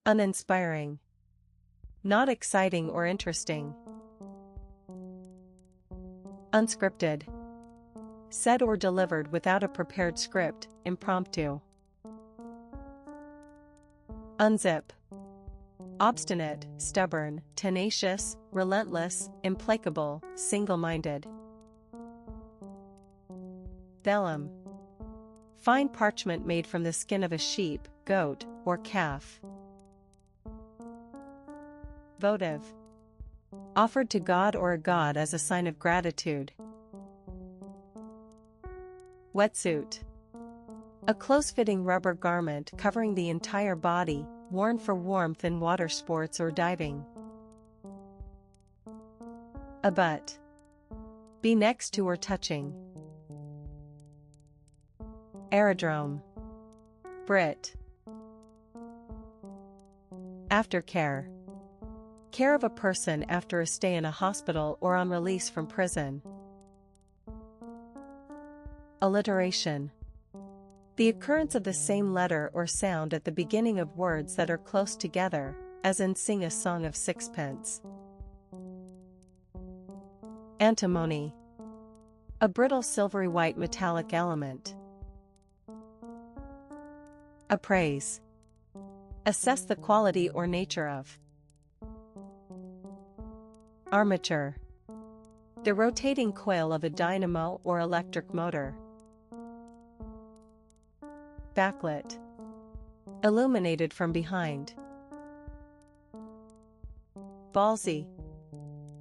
Uninspiring. Not exciting or interesting. Unscripted. Said or delivered without a prepared script, impromptu. Unzip. Obstinate, stubborn, tenacious, relentless, implacable, single-minded. Vellum. Fine parchment made from the skin of a sheep, goat, or calf. Votive. Offered to God or a god as a sign of gratitude. Wetsuit. A close-fitting rubber garment covering the entire body, worn for warmth in water sports or diving. Abut. Be next to or touching. Aerodrome. Brit. Aftercare. Care of a person after a stay in a hospital or on release from prison. Alliteration. The occurrence of the same letter or sound at the beginning of words that are close together, as in sing a song of sixpence. Antimony. A brittle silvery white metallic element. Appraise. Assess the quality or nature of. Armature. The rotating coil of a dynamo or electric motor. Backlit. Illuminated from behind. Ballsy.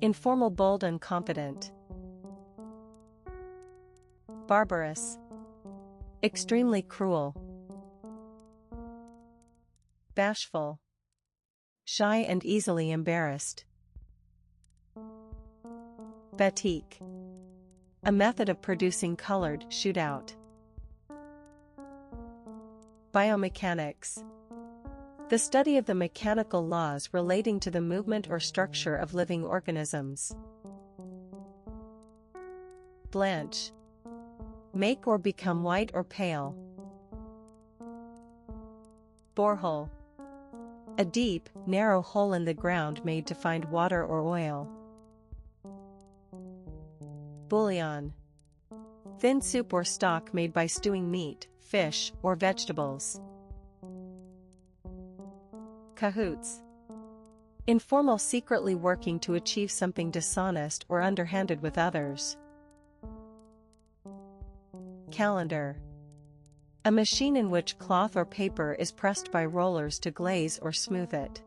Informal, bold and confident. Barbarous. Extremely cruel. Bashful. Shy and easily embarrassed. Batik. A method of producing colored shootout. Biomechanics. The study of the mechanical laws relating to the movement or structure of living organisms. Blanch. Make or become white or pale. Borehole. A deep, narrow hole in the ground made to find water or oil. Bouillon. Thin soup or stock made by stewing meat, fish, or vegetables. Cahoots. Informal, secretly working to achieve something dishonest or underhanded with others. Calendar. A machine in which cloth or paper is pressed by rollers to glaze or smooth it.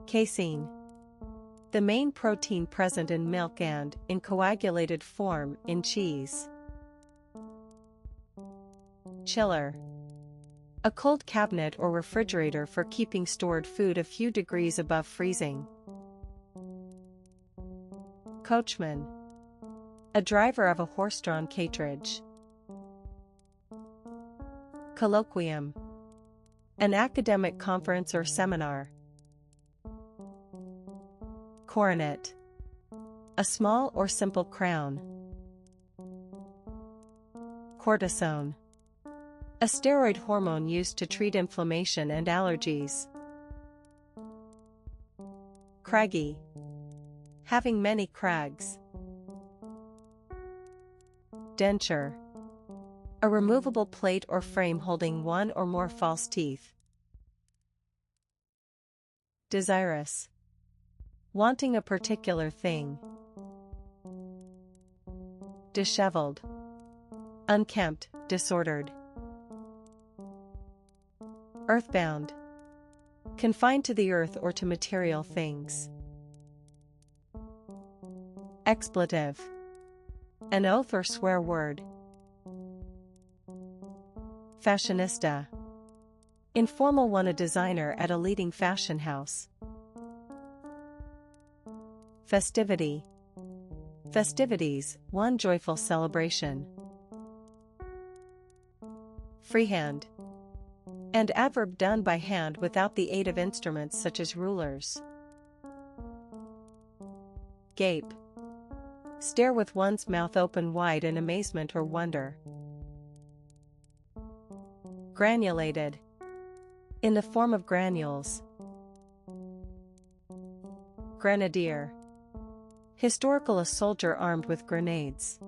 Casein. The main protein present in milk and, in coagulated form, in cheese. Chiller. A cold cabinet or refrigerator for keeping stored food a few degrees above freezing. Coachman. A driver of a horse-drawn carriage. Colloquium. An academic conference or seminar. Coronet. A small or simple crown. Cortisone. A steroid hormone used to treat inflammation and allergies. Craggy. Having many crags. Denture. A removable plate or frame holding one or more false teeth. Desirous. Wanting a particular thing. Disheveled. Unkempt, disordered. Earthbound. Confined to the earth or to material things. Expletive. An oath or swear word. Fashionista. Informal one, a designer at a leading fashion house. Festivity. Festivities, one joyful celebration. Freehand. An adverb done by hand without the aid of instruments such as rulers. Gape. Stare with one's mouth open wide in amazement or wonder. Granulated. in the form of granules. Grenadier. Historical, a soldier armed with grenades.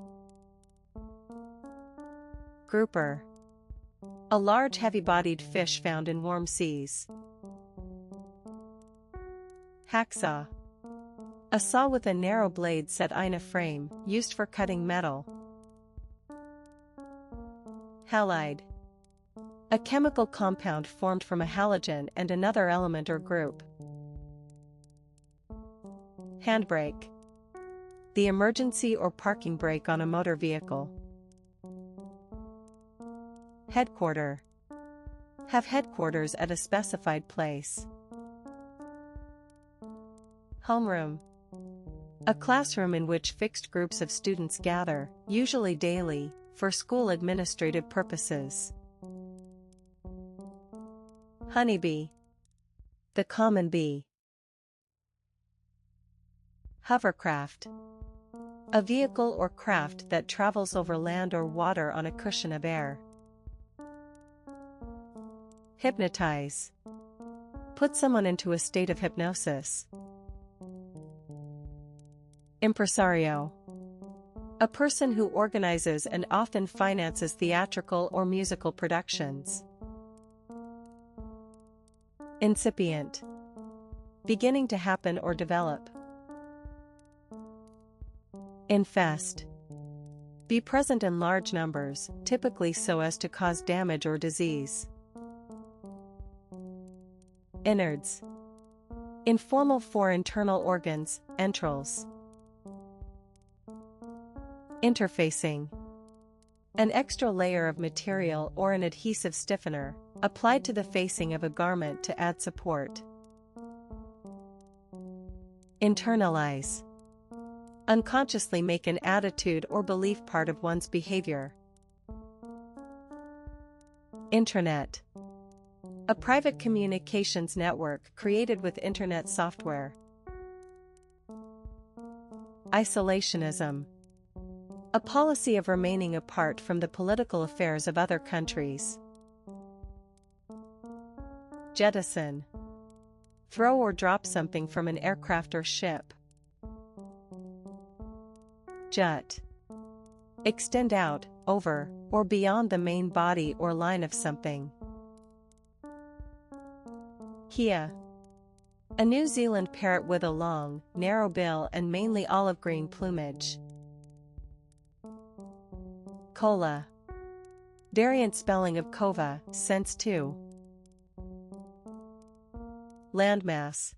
Grouper. A large heavy-bodied fish found in warm seas. Hacksaw. A saw with a narrow blade set in a frame, used for cutting metal. Halide. A chemical compound formed from a halogen and another element or group. Handbrake. The emergency or parking brake on a motor vehicle. Headquarter. Have headquarters at a specified place. Homeroom. A classroom in which fixed groups of students gather, usually daily, for school administrative purposes. Honeybee. The common bee. Hovercraft. A vehicle or craft that travels over land or water on a cushion of air. Hypnotize. Put someone into a state of hypnosis. Impresario. A person who organizes and often finances theatrical or musical productions. Incipient. Beginning to happen or develop. Infest. Be present in large numbers, typically so as to cause damage or disease. Innards. Informal for internal organs, entrails. Interfacing. An extra layer of material or an adhesive stiffener, applied to the facing of a garment to add support. Internalize. Unconsciously make an attitude or belief part of one's behavior. Intranet. A private communications network created with Internet software. Isolationism. A policy of remaining apart from the political affairs of other countries. Jettison. Throw or drop something from an aircraft or ship. Jut. Extend out, over, or beyond the main body or line of something. Kea. A New Zealand parrot with a long, narrow bill and mainly olive green plumage. Cola. Variant spelling of cova, sense to. Landmass.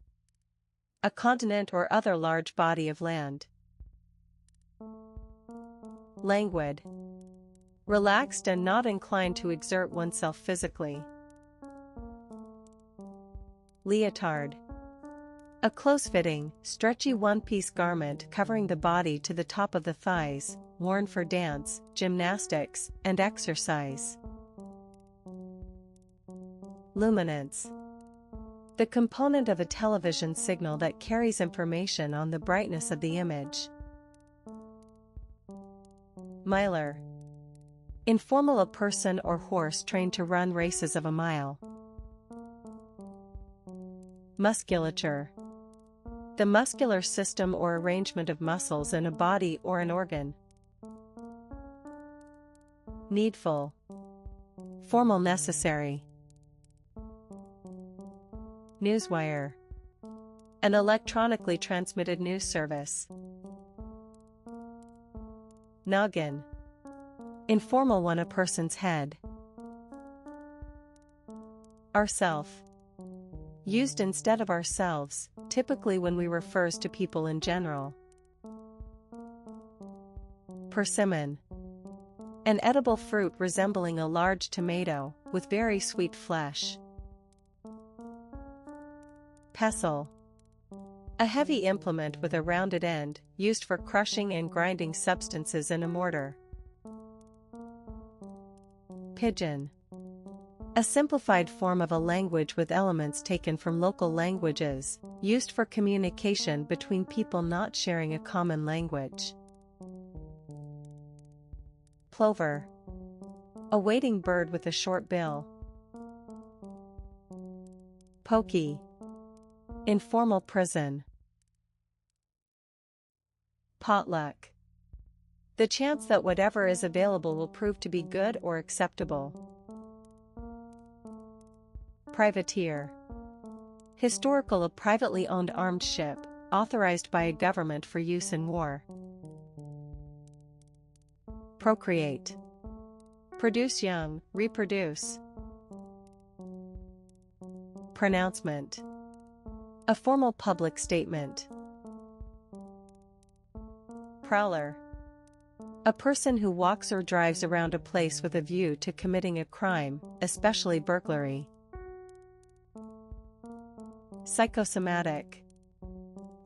A continent or other large body of land. Languid. Relaxed and not inclined to exert oneself physically. Leotard. A close-fitting, stretchy one-piece garment covering the body to the top of the thighs, worn for dance, gymnastics, and exercise. Luminance. The component of a television signal that carries information on the brightness of the image. Miler. Informal, a person or horse trained to run races of a mile. Musculature. The muscular system or arrangement of muscles in a body or an organ. Needful. Formal, necessary. Newswire. An electronically transmitted news service. Noggin. Informal one, a person's head. Ourself. Used instead of ourselves, typically when we refers to people in general. Persimmon. An edible fruit resembling a large tomato, with very sweet flesh. Pestle. A heavy implement with a rounded end, used for crushing and grinding substances in a mortar. Pidgin. A simplified form of a language with elements taken from local languages, used for communication between people not sharing a common language. Plover. A wading bird with a short bill. Pokey. Informal prison. Potluck. The chance that whatever is available will prove to be good or acceptable. Privateer. Historical, a privately owned armed ship, authorized by a government for use in war. Procreate. Produce young, reproduce. Pronouncement. A formal public statement. Prowler. A person who walks or drives around a place with a view to committing a crime, especially burglary. Psychosomatic.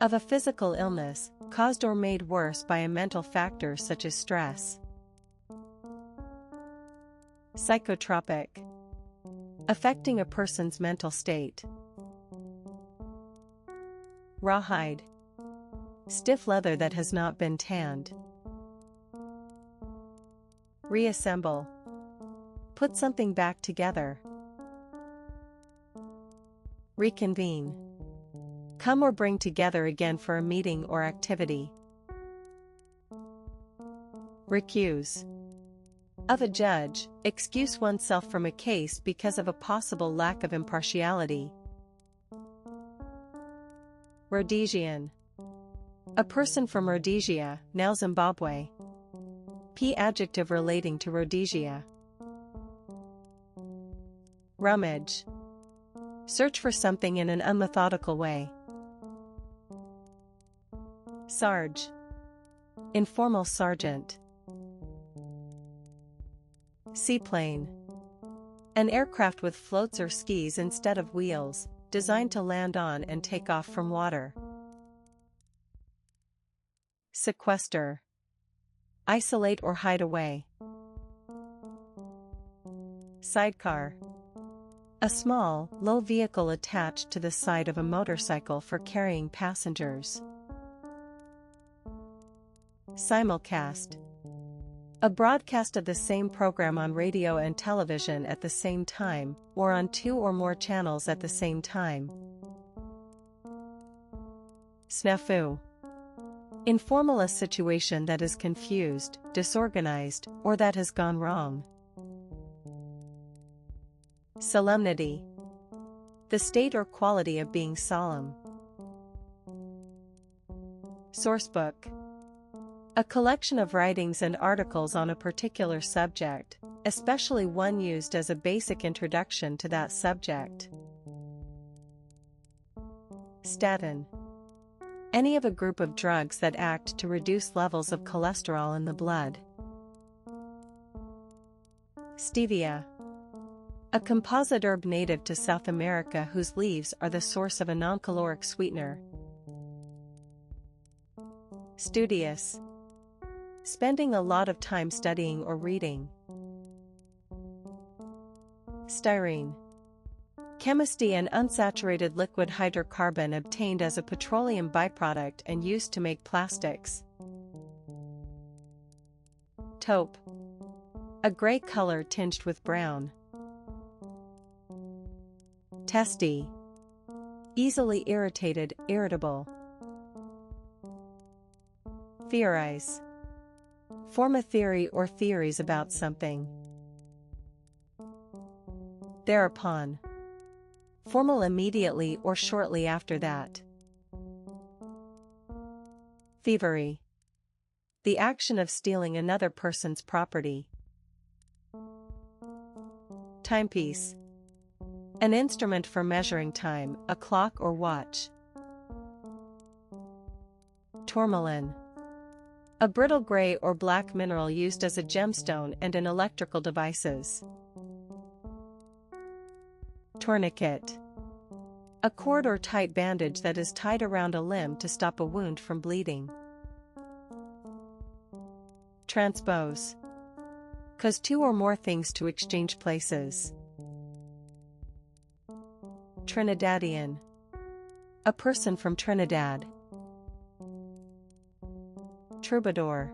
Of a physical illness, caused or made worse by a mental factor such as stress. Psychotropic. Affecting a person's mental state. Rawhide. Stiff leather that has not been tanned. Reassemble. Put something back together. Reconvene. Come or bring together again for a meeting or activity. Recuse. Of a judge, excuse oneself from a case because of a possible lack of impartiality. Rhodesian. A person from Rhodesia, now Zimbabwe. P adjective relating to Rhodesia. Rummage. Search for something in an unmethodical way. Sarge. Informal sergeant. Seaplane. An aircraft with floats or skis instead of wheels, designed to land on and take off from water. Sequester. Isolate or hide away. Sidecar. A small, low vehicle attached to the side of a motorcycle for carrying passengers. Simulcast. A broadcast of the same program on radio and television at the same time, or on two or more channels at the same time. Snafu. Informal, a situation that is confused, disorganized, or that has gone wrong. Solemnity. The state or quality of being solemn. Sourcebook. A collection of writings and articles on a particular subject, especially one used as a basic introduction to that subject. Statin. Any of a group of drugs that act to reduce levels of cholesterol in the blood. Stevia. A composite herb native to South America whose leaves are the source of a non-caloric sweetener. Studious. Spending a lot of time studying or reading. Styrene. Chemistry, an unsaturated liquid hydrocarbon obtained as a petroleum byproduct and used to make plastics. Taupe. A gray color tinged with brown. Testy. Easily irritated, irritable. Theorize. Form a theory or theories about something. Thereupon. Formal, immediately or shortly after that. Thievery. The action of stealing another person's property. Timepiece. An instrument for measuring time, a clock or watch. Tourmaline. A brittle gray or black mineral used as a gemstone and in electrical devices. Tourniquet. A cord or tight bandage that is tied around a limb to stop a wound from bleeding. Transpose. Cause two or more things to exchange places. Trinidadian. A person from Trinidad. Troubadour.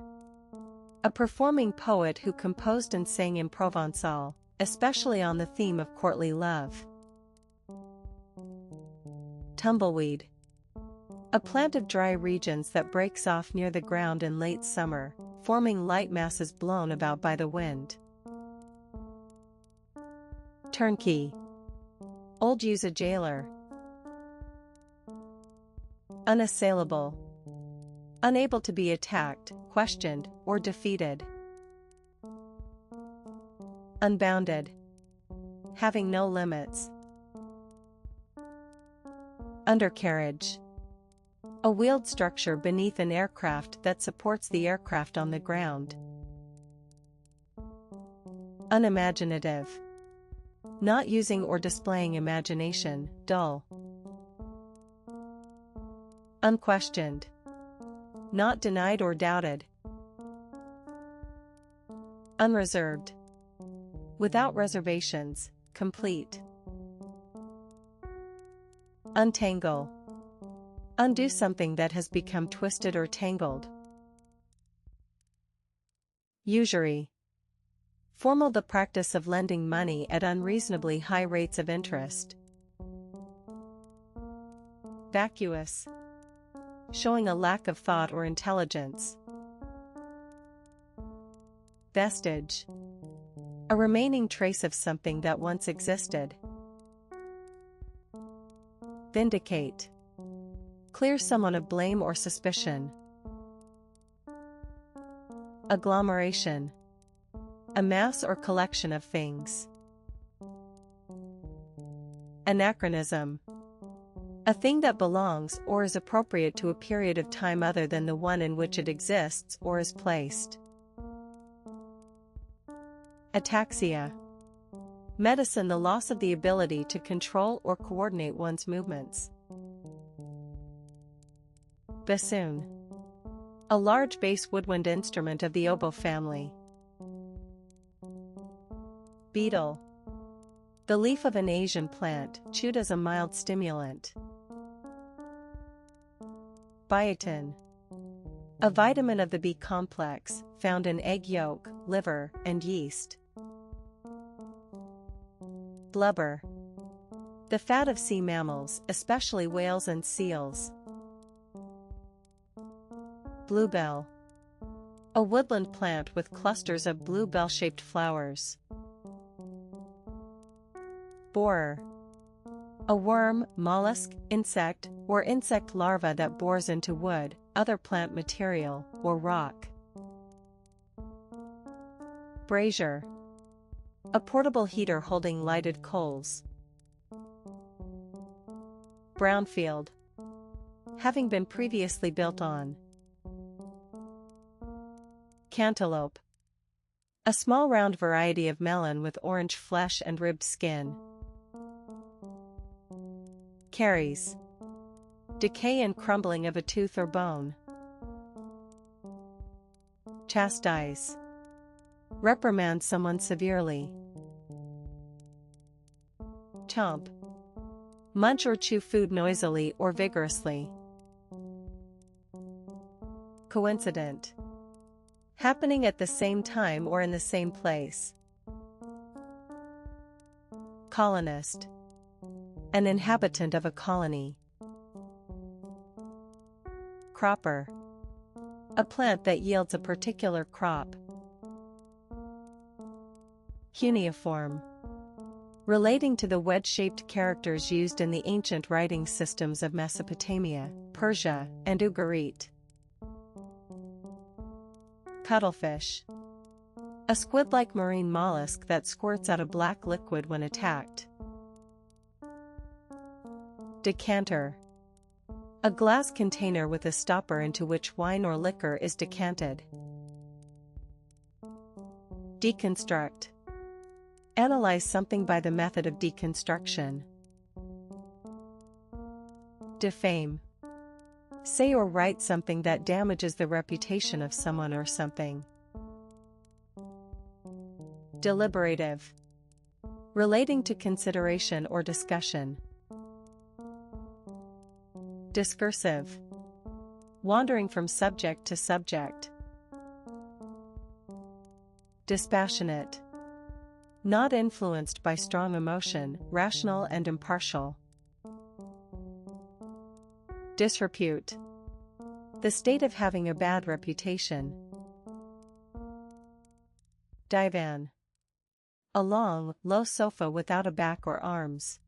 A performing poet who composed and sang in Provençal, especially on the theme of courtly love. Tumbleweed. A plant of dry regions that breaks off near the ground in late summer, forming light masses blown about by the wind. Turnkey. Old use a jailer. Unassailable. Unable to be attacked, questioned, or defeated. Unbounded. Having no limits. Undercarriage. A wheeled structure beneath an aircraft that supports the aircraft on the ground. Unimaginative. Not using or displaying imagination, dull. Unquestioned. Not denied or doubted. Unreserved. Without reservations, complete. Untangle. Undo something that has become twisted or tangled. Usury. Formal, the practice of lending money at unreasonably high rates of interest. Vacuous. Showing a lack of thought or intelligence. Vestige. A remaining trace of something that once existed. Vindicate. Clear someone of blame or suspicion. Agglomeration. A mass or collection of things. Anachronism. A thing that belongs or is appropriate to a period of time other than the one in which it exists or is placed. Ataxia. Medicine, the loss of the ability to control or coordinate one's movements. Bassoon. A large bass woodwind instrument of the oboe family. Beetle. The leaf of an Asian plant, chewed as a mild stimulant. Biotin. A vitamin of the B complex, found in egg yolk, liver, and yeast. Blubber. The fat of sea mammals, especially whales and seals. Bluebell. A woodland plant with clusters of bluebell-shaped flowers. Borer. A worm, mollusk, insect, or insect larva that bores into wood, other plant material, or rock. Brazier. A portable heater holding lighted coals. Brownfield. Having been previously built on. Cantaloupe. A small round variety of melon with orange flesh and ribbed skin. Caries. Decay and crumbling of a tooth or bone. Chastise. Reprimand someone severely. Chomp. Munch or chew food noisily or vigorously. Coincident. Happening at the same time or in the same place. Colonist. An inhabitant of a colony. Cropper. A plant that yields a particular crop. Cuneiform. Relating to the wedge-shaped characters used in the ancient writing systems of Mesopotamia, Persia, and Ugarit. Cuttlefish. A squid-like marine mollusk that squirts out a black liquid when attacked. Decanter. A glass container with a stopper into which wine or liquor is decanted. Deconstruct. Analyze something by the method of deconstruction. Defame. Say or write something that damages the reputation of someone or something. Deliberative. Relating to consideration or discussion. Discursive. Wandering from subject to subject. Dispassionate. Not influenced by strong emotion, rational and impartial. Disrepute. The state of having a bad reputation. Divan. A long, low sofa without a back or arms.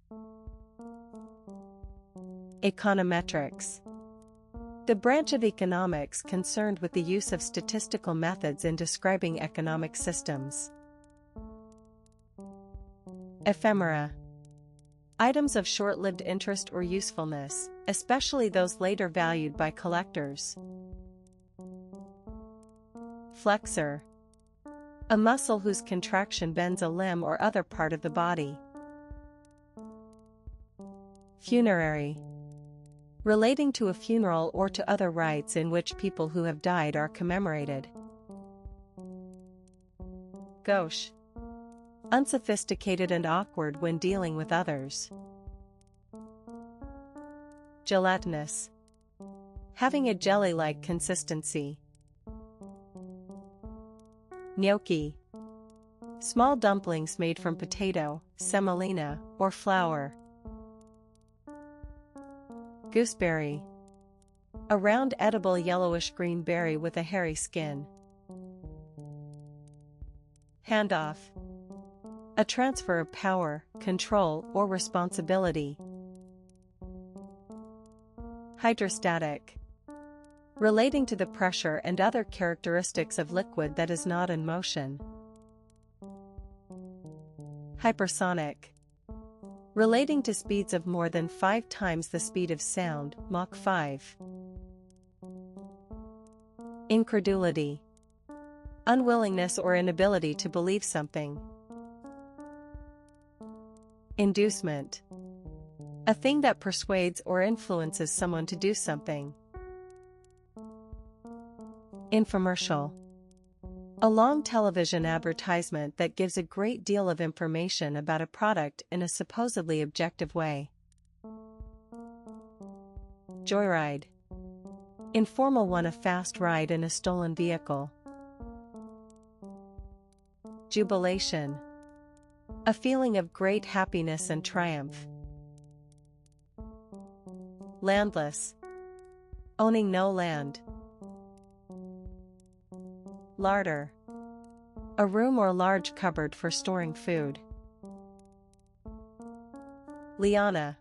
Econometrics. The branch of economics concerned with the use of statistical methods in describing economic systems. Ephemera. Items of short-lived interest or usefulness, especially those later valued by collectors. Flexor. A muscle whose contraction bends a limb or other part of the body. Funerary. Relating to a funeral or to other rites in which people who have died are commemorated. Gauche. Unsophisticated and awkward when dealing with others. Gelatinous. Having a jelly-like consistency. Gnocchi. Small dumplings made from potato, semolina, or flour. Gooseberry. A round edible yellowish-green berry with a hairy skin. Handoff. A transfer of power, control, or responsibility. Hydrostatic. Relating to the pressure and other characteristics of liquid that is not in motion. Hypersonic. Relating to speeds of more than 5 times the speed of sound, Mach 5. Incredulity. Unwillingness or inability to believe something. Inducement. A thing that persuades or influences someone to do something. Infomercial. A long television advertisement that gives a great deal of information about a product in a supposedly objective way. Joyride. Informal one, a fast ride in a stolen vehicle. Jubilation. A feeling of great happiness and triumph. Landless. Owning no land. Larder. A room or large cupboard for storing food. Liana.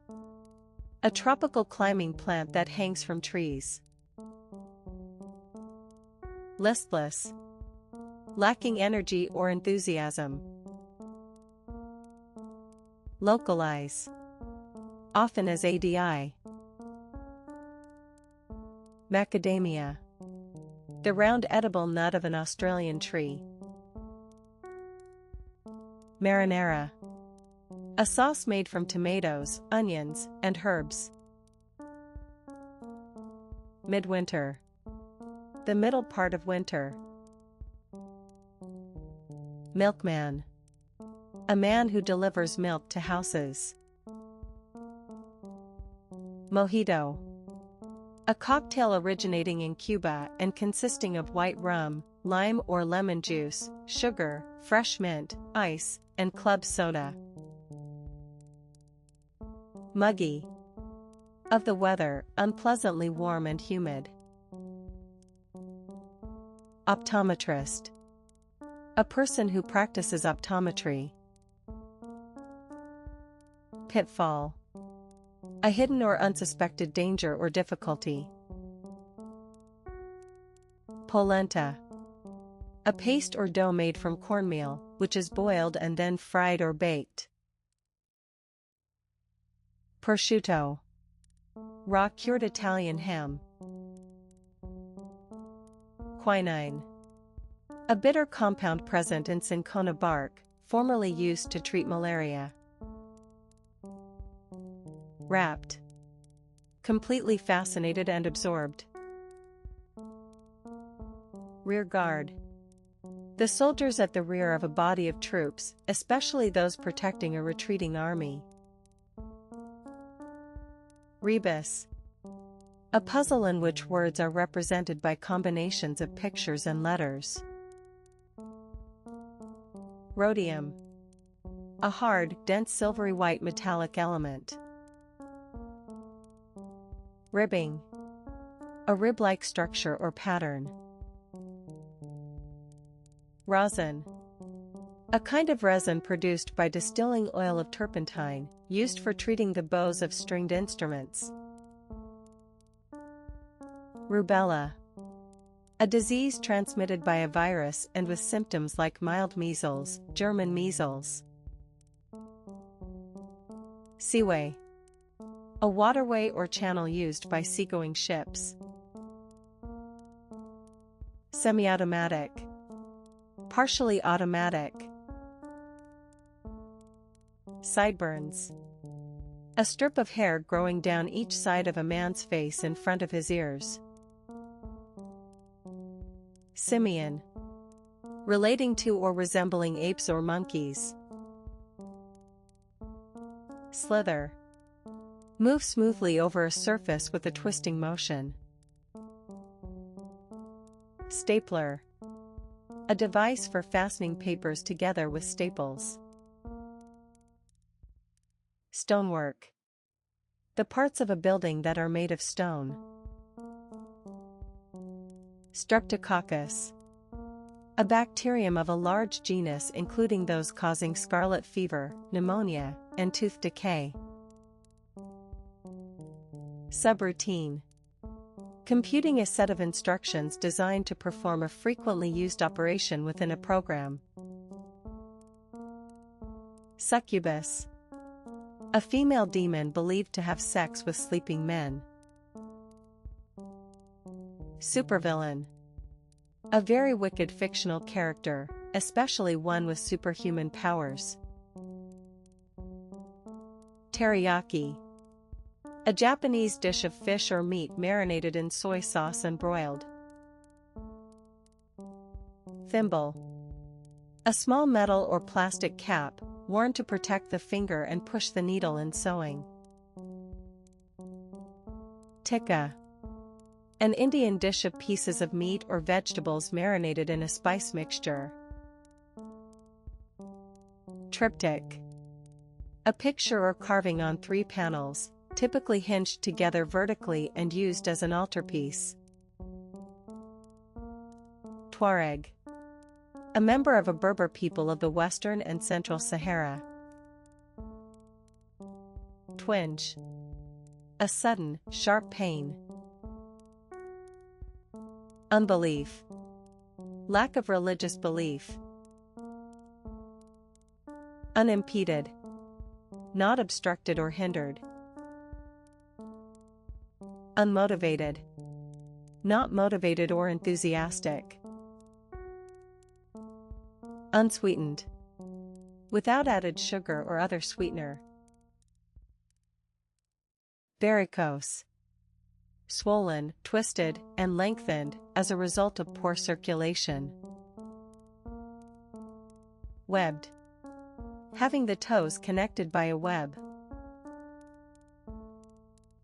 A tropical climbing plant that hangs from trees. Listless. Lacking energy or enthusiasm. Localize. Often as ADI. Macadamia. The round edible nut of an Australian tree. Marinara. A sauce made from tomatoes, onions, and herbs. Midwinter. The middle part of winter. Milkman. A man who delivers milk to houses. Mojito. A cocktail originating in Cuba and consisting of white rum, lime or lemon juice, sugar, fresh mint, ice, and club soda. Muggy. Of the weather, unpleasantly warm and humid. Optometrist. A person who practices optometry. Pitfall. A hidden or unsuspected danger or difficulty. Polenta. A paste or dough made from cornmeal, which is boiled and then fried or baked. Prosciutto. Raw cured Italian ham. Quinine. A bitter compound present in cinchona bark, formerly used to treat malaria. Wrapped. Completely fascinated and absorbed. Rear guard. The soldiers at the rear of a body of troops, especially those protecting a retreating army. Rebus. A puzzle in which words are represented by combinations of pictures and letters. Rhodium. A hard, dense silvery white metallic element. Ribbing. A rib-like structure or pattern. Rosin. A kind of resin produced by distilling oil of turpentine, used for treating the bows of stringed instruments. Rubella. A disease transmitted by a virus and with symptoms like mild measles, German measles. Seaway. A waterway or channel used by seagoing ships. Semi-automatic. Partially automatic. Sideburns. A strip of hair growing down each side of a man's face in front of his ears. Simian. Relating to or resembling apes or monkeys. Slither. Move smoothly over a surface with a twisting motion. Stapler. A device for fastening papers together with staples. Stonework. The parts of a building that are made of stone. Streptococcus. A bacterium of a large genus including those causing scarlet fever, pneumonia, and tooth decay. Subroutine. Computing a set of instructions designed to perform a frequently used operation within a program. Succubus. A female demon believed to have sex with sleeping men. Supervillain. A very wicked fictional character, especially one with superhuman powers. Teriyaki. A Japanese dish of fish or meat marinated in soy sauce and broiled. Thimble. A small metal or plastic cap, worn to protect the finger and push the needle in sewing. Tikka. An Indian dish of pieces of meat or vegetables marinated in a spice mixture. Triptych. A picture or carving on 3 panels, typically hinged together vertically and used as an altarpiece. Tuareg. A member of a Berber people of the Western and Central Sahara. Twinge. A sudden, sharp pain. Unbelief. Lack of religious belief. Unimpeded. Not obstructed or hindered. Unmotivated. Not motivated or enthusiastic. Unsweetened. Without added sugar or other sweetener. Varicose. Swollen, twisted, and lengthened as a result of poor circulation. Webbed. Having the toes connected by a web.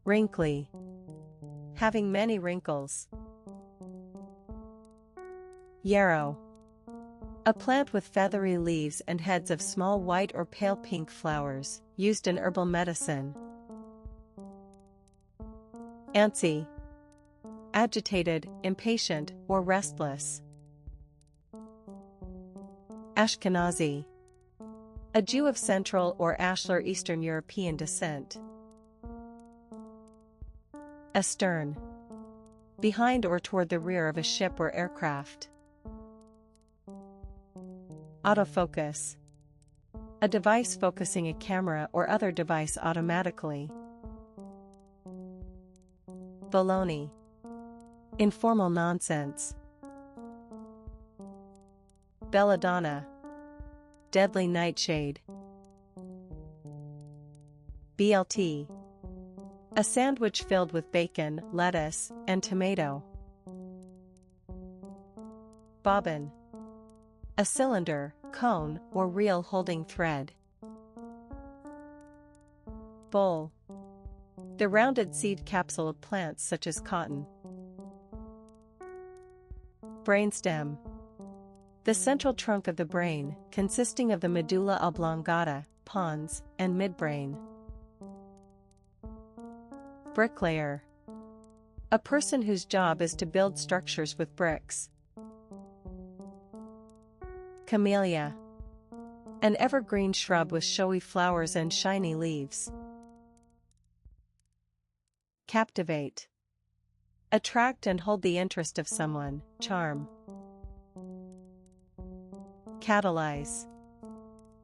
Wrinkly. Having many wrinkles. Yarrow. A plant with feathery leaves and heads of small white or pale pink flowers, used in herbal medicine. Antsy. Agitated, impatient, or restless. Ashkenazi. A Jew of Central or Ashlar Eastern European descent. Astern. Behind or toward the rear of a ship or aircraft. Autofocus. A device focusing a camera or other device automatically. Baloney. Informal nonsense. Belladonna. Deadly nightshade. BLT. A sandwich filled with bacon, lettuce, and tomato. Bobbin. A cylinder, cone, or reel holding thread. Boll. The rounded seed capsule of plants such as cotton. Brainstem. The central trunk of the brain, consisting of the medulla oblongata, pons, and midbrain. Bricklayer. A person whose job is to build structures with bricks. Camellia. An evergreen shrub with showy flowers and shiny leaves. Captivate. Attract and hold the interest of someone, charm. Catalyze.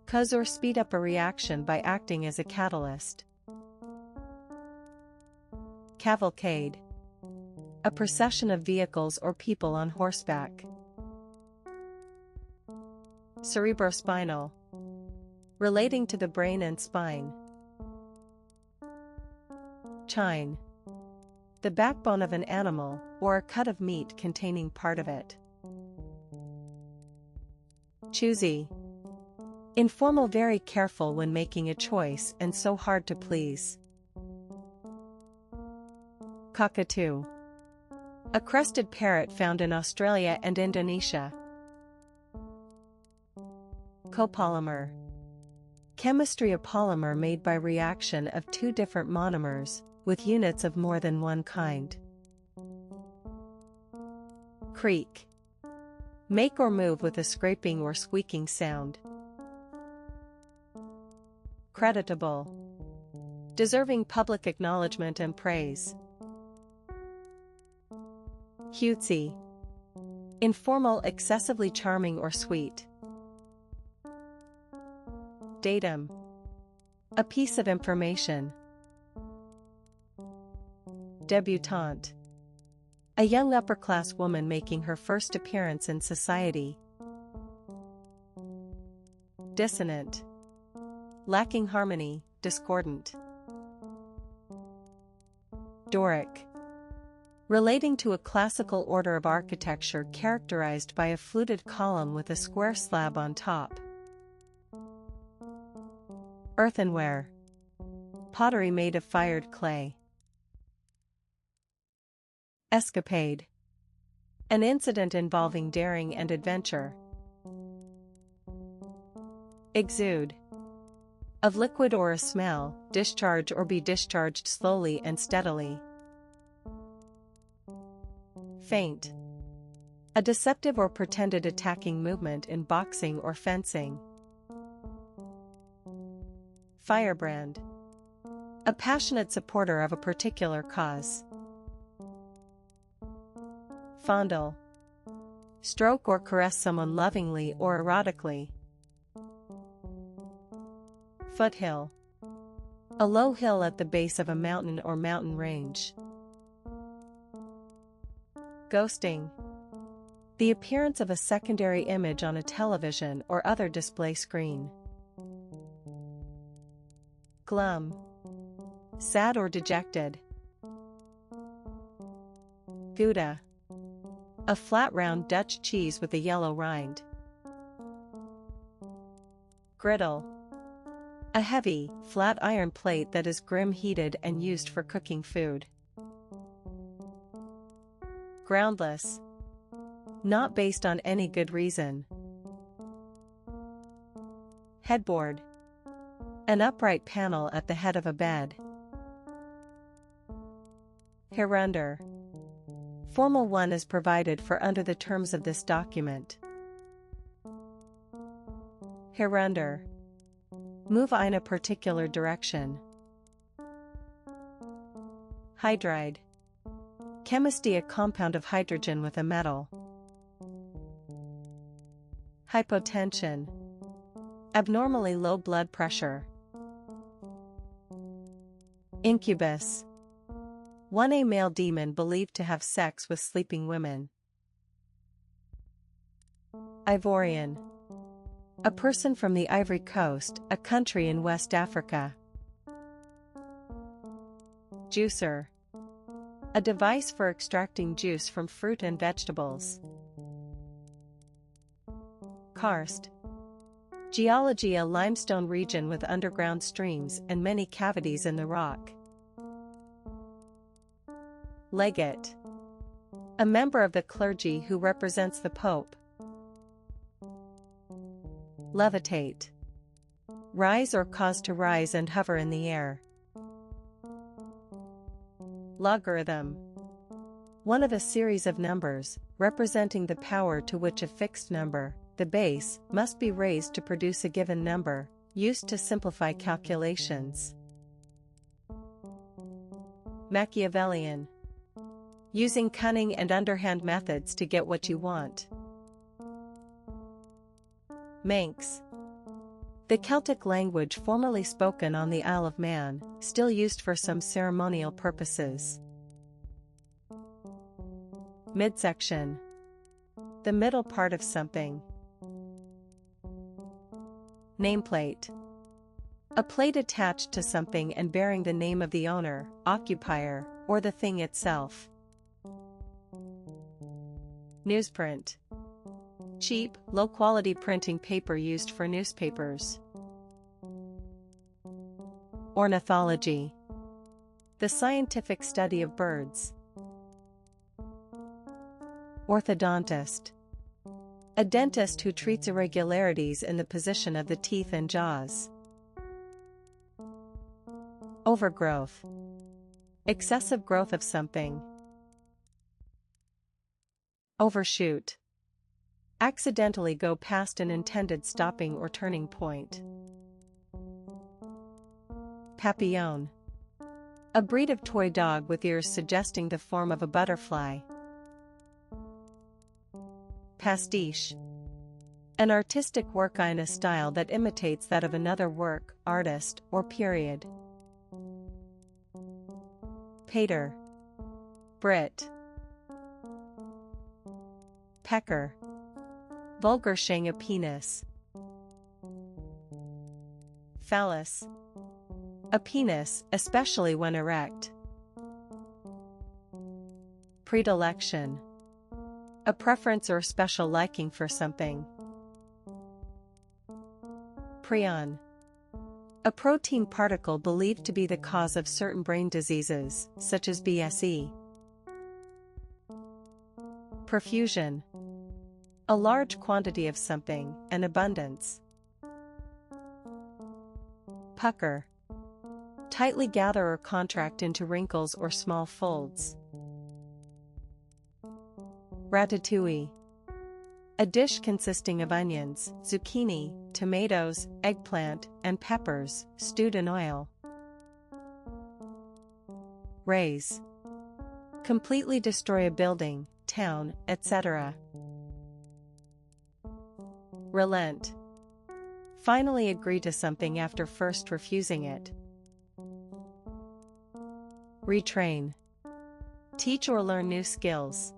Cause or speed up a reaction by acting as a catalyst. Cavalcade. A procession of vehicles or people on horseback. Cerebrospinal. Relating to the brain and spine. Chine. The backbone of an animal, or a cut of meat containing part of it. Choosy. Informal, very careful when making a choice and so hard to please. Cockatoo. A crested parrot found in Australia and Indonesia. Copolymer. Chemistry, a polymer made by reaction of two different monomers, with units of more than one kind. Creak. Make or move with a scraping or squeaking sound. Creditable. Deserving public acknowledgement and praise. Cutesy. Informal, excessively charming or sweet. Datum. A piece of information. Debutante. A young upper-class woman making her first appearance in society. Dissonant. Lacking harmony, discordant. Doric. Relating to a classical order of architecture characterized by a fluted column with a square slab on top. Earthenware. Pottery made of fired clay. Escapade. An incident involving daring and adventure. Exude. Of liquid or a smell, discharge or be discharged slowly and steadily. Feint. A deceptive or pretended attacking movement in boxing or fencing. Firebrand. A passionate supporter of a particular cause. Fondle. Stroke or caress someone lovingly or erotically. Foothill. A low hill at the base of a mountain or mountain range. Ghosting. The appearance of a secondary image on a television or other display screen. Glum. Sad or dejected. Gouda. A flat round Dutch cheese with a yellow rind. Griddle. A heavy, flat iron plate that is grim-heated and used for cooking food. Groundless. Not based on any good reason. Headboard. An upright panel at the head of a bed. Hereunder. Formal one is provided for under the terms of this document. Hereunder. Move in a particular direction. Hydride. Chemistry, a compound of hydrogen with a metal. Hypotension. Abnormally low blood pressure. Incubus. A male demon believed to have sex with sleeping women. Ivorian. A person from the Ivory Coast, a country in West Africa. Juicer. A device for extracting juice from fruit and vegetables. Karst. Geology, a limestone region with underground streams and many cavities in the rock. Legate. A member of the clergy who represents the Pope. Levitate. Rise or cause to rise and hover in the air. Logarithm. One of a series of numbers, representing the power to which a fixed number, the base, must be raised to produce a given number, used to simplify calculations. Machiavellian. Using cunning and underhand methods to get what you want. Manx. The Celtic language formerly spoken on the Isle of Man, still used for some ceremonial purposes. Midsection. The middle part of something. Nameplate. A plate attached to something and bearing the name of the owner, occupier, or the thing itself. Newsprint. Cheap, low-quality printing paper used for newspapers. Ornithology. The scientific study of birds. Orthodontist. A dentist who treats irregularities in the position of the teeth and jaws. Overgrowth. Excessive growth of something. Overshoot. Accidentally go past an intended stopping or turning point. Papillon. A breed of toy dog with ears suggesting the form of a butterfly. Pastiche. An artistic work in a style that imitates that of another work, artist, or period. Pater. Brit. Pecker. Vulgar showing a penis. Phallus. A penis, especially when erect. Predilection. A preference or special liking for something. Prion. A protein particle believed to be the cause of certain brain diseases, such as BSE. Profusion. A large quantity of something, an abundance. Pucker. Tightly gather or contract into wrinkles or small folds. Ratatouille. A dish consisting of onions, zucchini, tomatoes, eggplant, and peppers, stewed in oil. Raze. Completely destroy a building, town, etc. Relent. Finally agree to something after first refusing it. Retrain. Teach or learn new skills.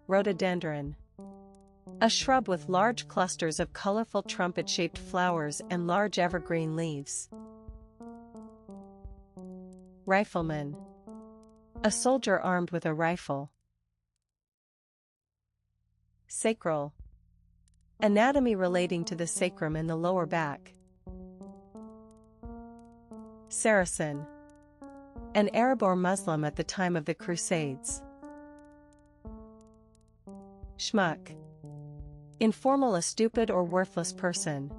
Rhododendron. A shrub with large clusters of colorful trumpet-shaped flowers and large evergreen leaves. Rifleman. A soldier armed with a rifle. Sacral. Anatomy relating to the sacrum in the lower back. Saracen. An Arab or Muslim at the time of the Crusades. Schmuck. Informal, a stupid or worthless person.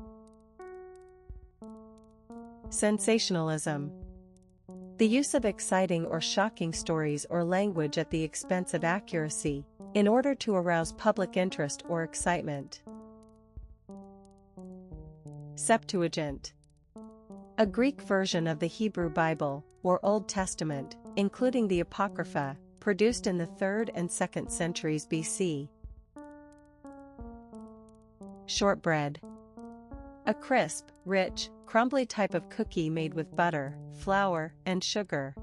Sensationalism. The use of exciting or shocking stories or language at the expense of accuracy, in order to arouse public interest or excitement. Septuagint. A Greek version of the Hebrew Bible, or Old Testament, including the Apocrypha, produced in the 3rd and 2nd centuries BC. Shortbread. A crisp, rich, crumbly type of cookie made with butter, flour, and sugar.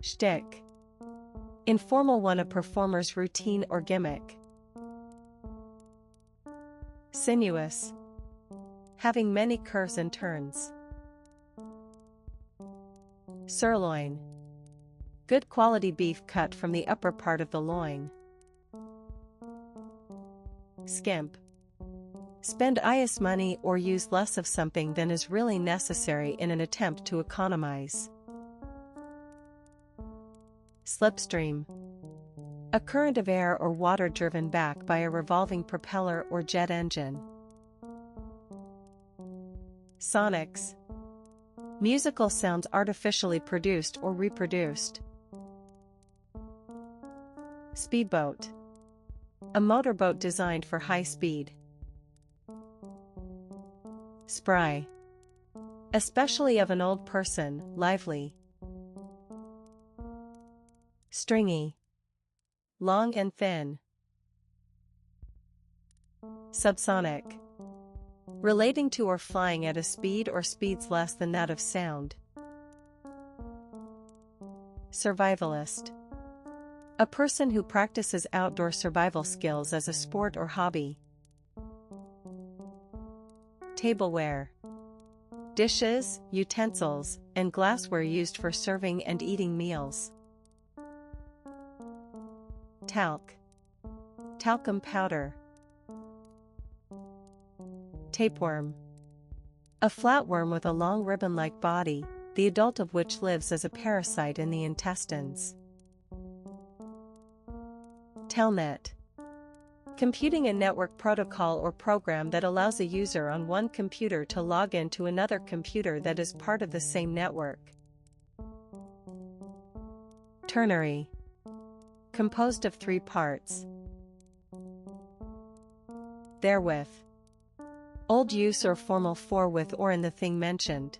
Shtick. Informal one, a performer's routine or gimmick. Sinuous. Having many curves and turns. Sirloin. Good quality beef cut from the upper part of the loin. Skimp. Spend money or use less of something than is really necessary in an attempt to economize. Slipstream. A current of air or water driven back by a revolving propeller or jet engine. Sonics. Musical sounds artificially produced or reproduced. Speedboat. A motorboat designed for high speed. Spry. Especially of an old person, lively. Stringy. Long and thin. Subsonic. Relating to or flying at a speed or speeds less than that of sound. Survivalist. A person who practices outdoor survival skills as a sport or hobby. Tableware. Dishes, utensils, and glassware used for serving and eating meals. Talc. Talcum powder. Tapeworm. A flatworm with a long ribbon-like body, the adult of which lives as a parasite in the intestines. Telnet. Computing a network protocol or program that allows a user on one computer to log in to another computer that is part of the same network. Ternary. Composed of 3 parts. Therewith. Old use or formal for with or in the thing mentioned.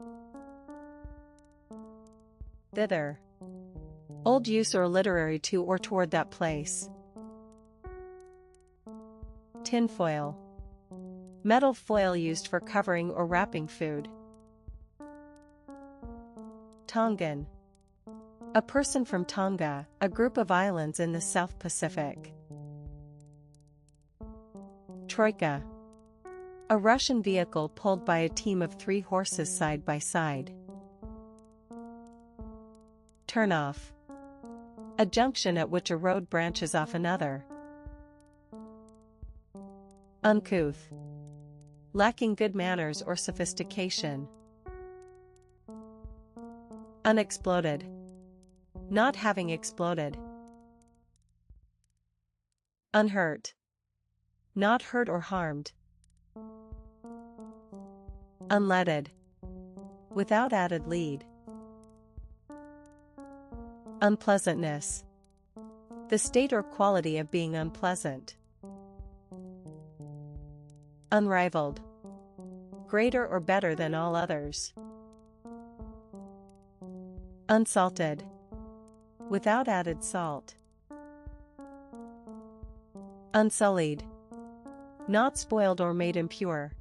Thither. Old use or literary to or toward that place. Tinfoil. Metal foil used for covering or wrapping food. Tongan. A person from Tonga, a group of islands in the South Pacific. Troika. A Russian vehicle pulled by a team of 3 horses side by side. Turnoff. A junction at which a road branches off another. Uncouth. Lacking good manners or sophistication. Unexploded. Not having exploded. Unhurt. Not hurt or harmed. Unleaded. Without added lead. Unpleasantness. The state or quality of being unpleasant. Unrivaled. Greater or better than all others. Unsalted. Without added salt. Unsullied. Not spoiled or made impure.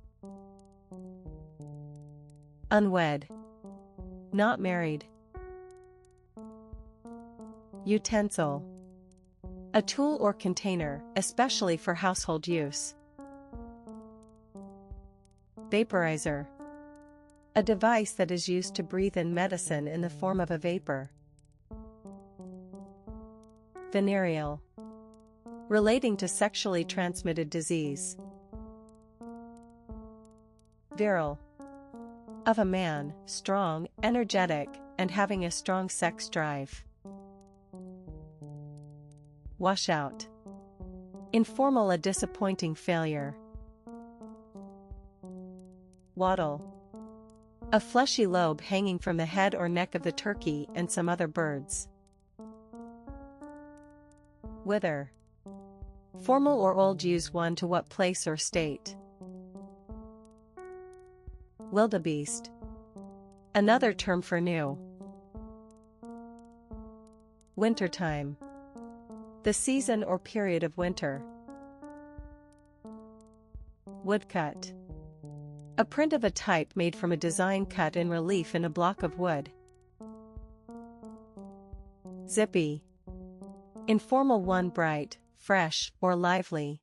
Unwed. Not married. Utensil. A tool or container, especially for household use. Vaporizer. A device that is used to breathe in medicine in the form of a vapor. Venereal. Relating to sexually transmitted disease. Virile. Of a man, strong, energetic, and having a strong sex drive. Washout. Informal, a disappointing failure. Wattle. A fleshy lobe hanging from the head or neck of the turkey and some other birds. Whither. Formal or old, use one to what place or state. Wildebeest. Another term for new. Wintertime. The season or period of winter. Woodcut. A print of a type made from a design cut in relief in a block of wood. Zippy. Informal, one bright, fresh, or lively.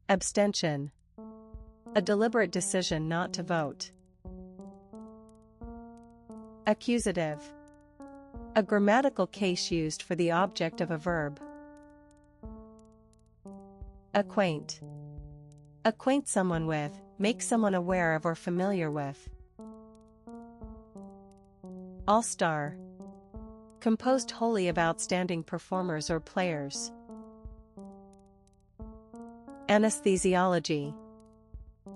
Abstention. A deliberate decision not to vote. Accusative. A grammatical case used for the object of a verb. Acquaint. Acquaint someone with, make someone aware of or familiar with. All-star. Composed wholly of outstanding performers or players. Anesthesiology.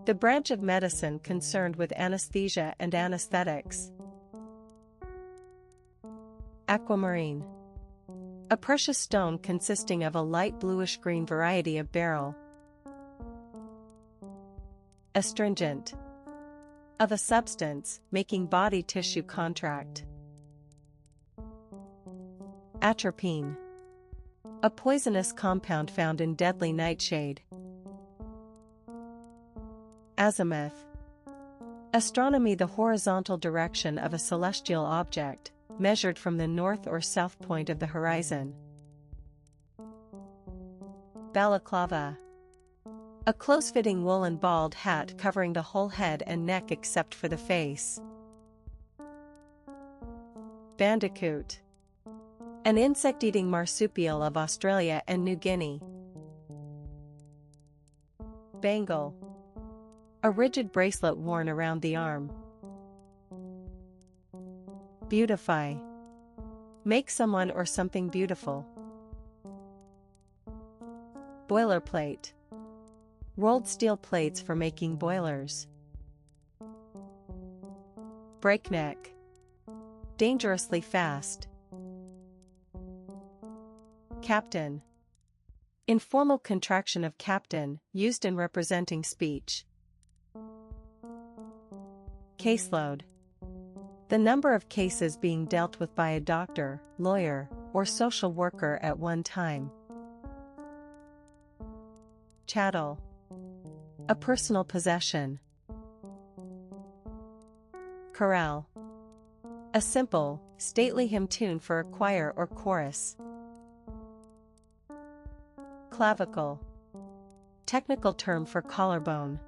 The branch of medicine concerned with anesthesia and anesthetics. Aquamarine. A precious stone consisting of a light bluish-green variety of beryl. Astringent. Of a substance, making body tissue contract. Atropine. A poisonous compound found in deadly nightshade. Azimuth. Astronomy, the horizontal direction of a celestial object, measured from the north or south point of the horizon. Balaclava. A close-fitting woolen bald hat covering the whole head and neck except for the face. Bandicoot. An insect-eating marsupial of Australia and New Guinea. Bangle. A rigid bracelet worn around the arm. Beautify. Make someone or something beautiful. Boilerplate. Rolled steel plates for making boilers. Breakneck. Dangerously fast. Captain. Informal contraction of captain, used in representing speech. Caseload. The number of cases being dealt with by a doctor, lawyer, or social worker at one time. Chattel. A personal possession. Chorale. A simple, stately hymn tune for a choir or chorus. Clavicle. Technical term for collarbone.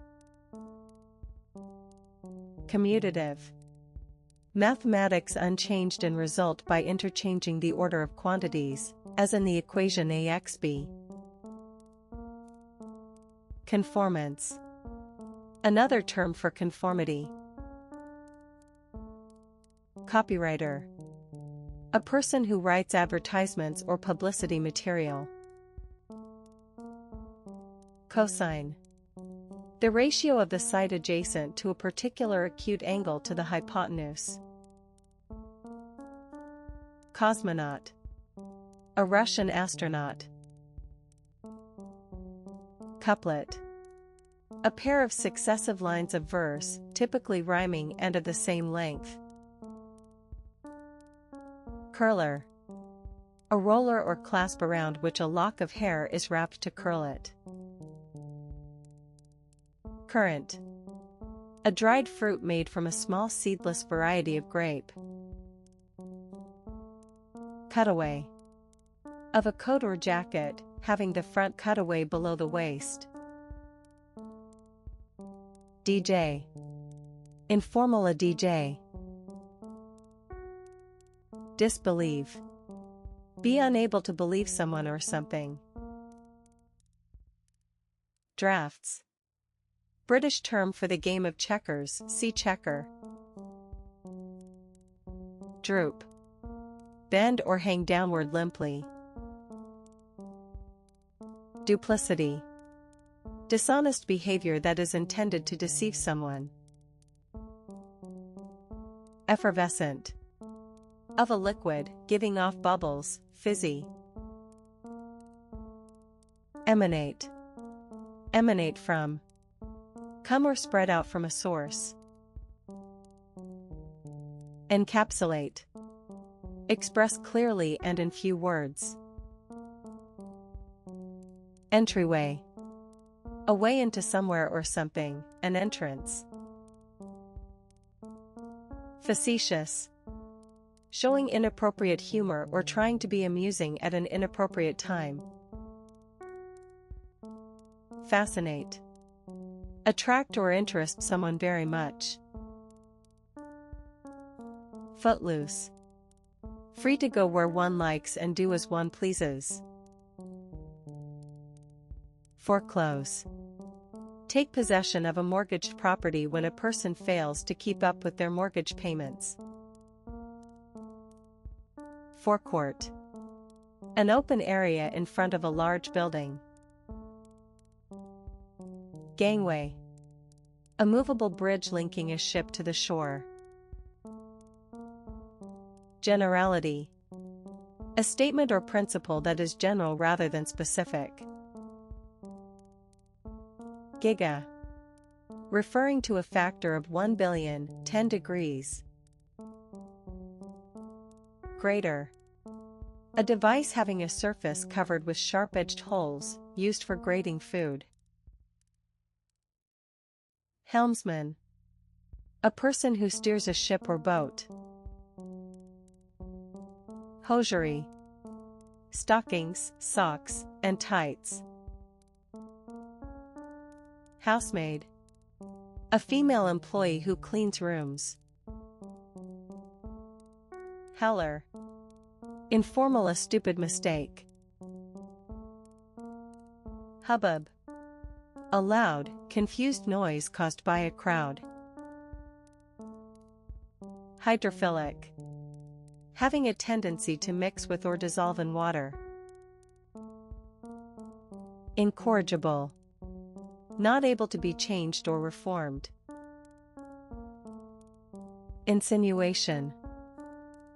Commutative. Mathematics unchanged in result by interchanging the order of quantities, as in the equation AXB. Conformance. Another term for conformity. Copywriter. A person who writes advertisements or publicity material. Cosine. The ratio of the side adjacent to a particular acute angle to the hypotenuse. Cosmonaut. A Russian astronaut. Couplet. A pair of successive lines of verse, typically rhyming and of the same length. Curler. A roller or clasp around which a lock of hair is wrapped to curl it. Currant. A dried fruit made from a small seedless variety of grape. Cutaway. Of a coat or jacket, having the front cutaway below the waist. DJ. Informal, a DJ. Disbelieve. Be unable to believe someone or something. Drafts. British term for the game of checkers, see checker. Droop. Bend or hang downward limply. Duplicity. Dishonest behavior that is intended to deceive someone. Effervescent. Of a liquid, giving off bubbles, fizzy. Emanate. Emanate from. Come or spread out from a source. Encapsulate. Express clearly and in few words. Entryway. A way into somewhere or something, an entrance. Facetious. Showing inappropriate humor or trying to be amusing at an inappropriate time. Fascinate. Attract or interest someone very much. Footloose. Free to go where one likes and do as one pleases. Foreclose. Take possession of a mortgaged property when a person fails to keep up with their mortgage payments. Forecourt. An open area in front of a large building. Gangway. A movable bridge linking a ship to the shore. Generality. A statement or principle that is general rather than specific. Giga. Referring to a factor of 1 billion, 10 degrees. Grater. A device having a surface covered with sharp-edged holes, used for grating food. Helmsman. A person who steers a ship or boat. Hosiery. Stockings, socks, and tights. Housemaid. A female employee who cleans rooms. Howler. Informal, a stupid mistake. Hubbub. A loud, confused noise caused by a crowd. Hydrophilic. Having a tendency to mix with or dissolve in water. Incorrigible. Not able to be changed or reformed. Insinuation.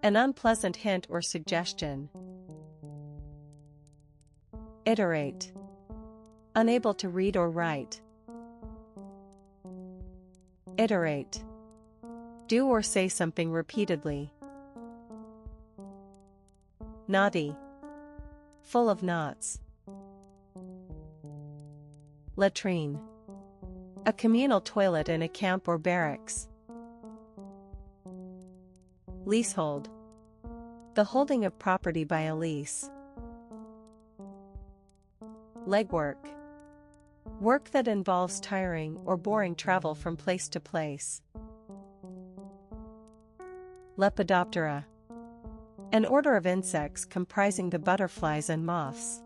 An unpleasant hint or suggestion. Iterate. Unable to read or write. Iterate. Do or say something repeatedly. Knotty. Full of knots. Latrine. A communal toilet in a camp or barracks. Leasehold. The holding of property by a lease. Legwork. Work that involves tiring or boring travel from place to place. Lepidoptera. An order of insects comprising the butterflies and moths.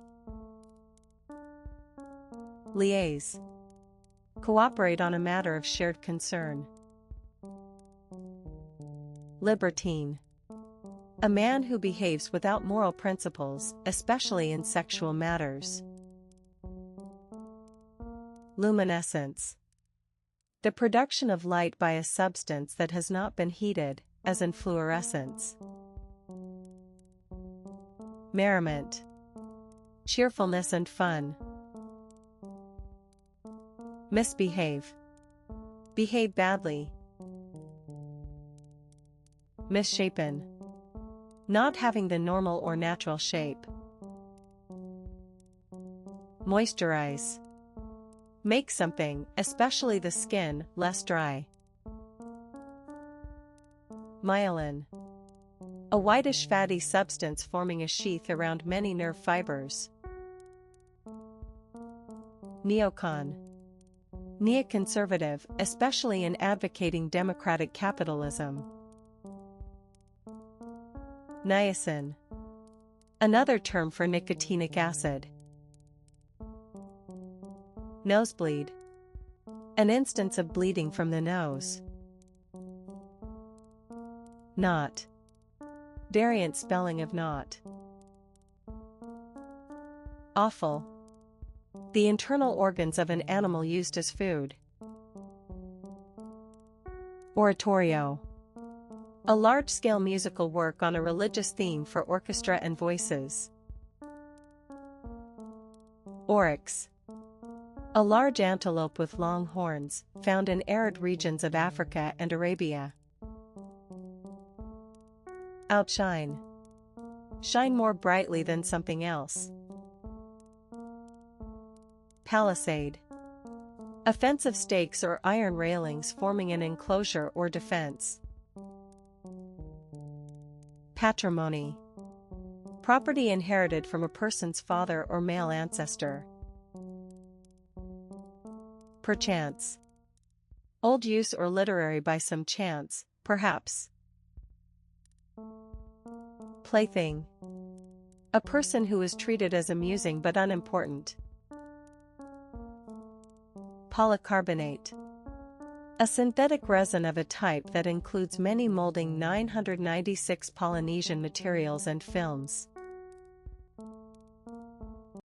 Liaise. Cooperate on a matter of shared concern. Libertine. A man who behaves without moral principles, especially in sexual matters. Luminescence. The production of light by a substance that has not been heated, as in fluorescence. Merriment. Cheerfulness and fun. Misbehave. Behave badly. Misshapen. Not having the normal or natural shape. Moisturize. Make something, especially the skin, less dry. Myelin. A whitish fatty substance forming a sheath around many nerve fibers. Neocon. Neoconservative, especially in advocating democratic capitalism. Niacin. Another term for nicotinic acid. Nosebleed. An instance of bleeding from the nose. Knot. Variant spelling of knot. Offal. The internal organs of an animal used as food. Oratorio. A large-scale musical work on a religious theme for orchestra and voices. Oryx. A large antelope with long horns, found in arid regions of Africa and Arabia. Outshine. Shine more brightly than something else. Palisade. Offensive stakes or iron railings forming an enclosure or defense. Patrimony. Property inherited from a person's father or male ancestor. Perchance. Old use or literary by some chance, perhaps. Plaything. A person who is treated as amusing but unimportant. Polycarbonate. A synthetic resin of a type that includes many molding 996 Polynesian materials and films.